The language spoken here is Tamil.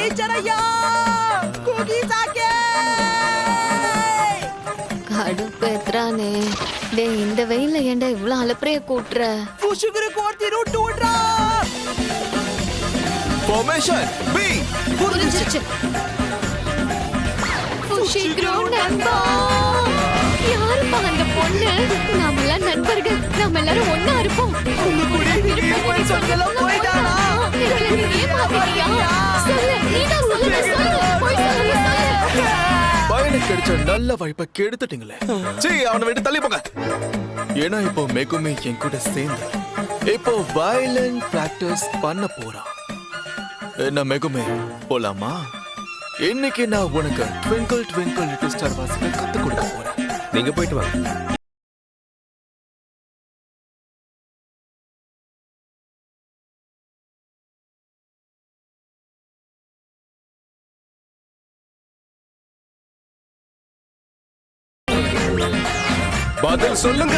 டீச்சர் ஐயா குக்கி சாக்கே கடுப்பேத்துறானே. டேய் இந்த வெயில்ல ஏன்டா இவ்வளவு அலப்பறைய கூட்டுற? புஷுகுரு கோர்த்தி ரூட் ஓடுறா ஃபார்மேஷன் பி. புரிஞ்சிருச்சு. புஷிக்ரோ நண்பா. யாருப்பா அந்த பொண்ணு? நாமெல்லாம் நண்பர்கள். நாம எல்லாரும் ஒண்ணா இருப்போம். உங்க கூட இருப்பேன்னு சொன்னதெல்லாம் போய்டானா? எங்களை நீ ஏமாத்திட்டியா? சொல்லு, நீதான் சொல்லு, சொல்லு. போய் சொல்லு, சொல்லு. பையனுக்கு கிடைச்ச நல்ல வாய்ப்பை கெடுத்துட்டீங்களே. சீ, அவனை விட்டு தள்ளி போங்க. ஏன்னா இப்போ மெகுமி என் கூட சேர்ந்து இப்போ வயலன் பிராக்டிஸ் பண்ண போறான். என்ன மெகுமி, போலாமா? இன்னைக்கு நான் உனக்கு ட்விங்கிள் ட்விங்கிள் லிட்டில் ஸ்டார் வாசிக்க கத்து கொடுக்க போறேன். நீங்க போயிட்டு வாங்க. பதில் சொல்லுங்க.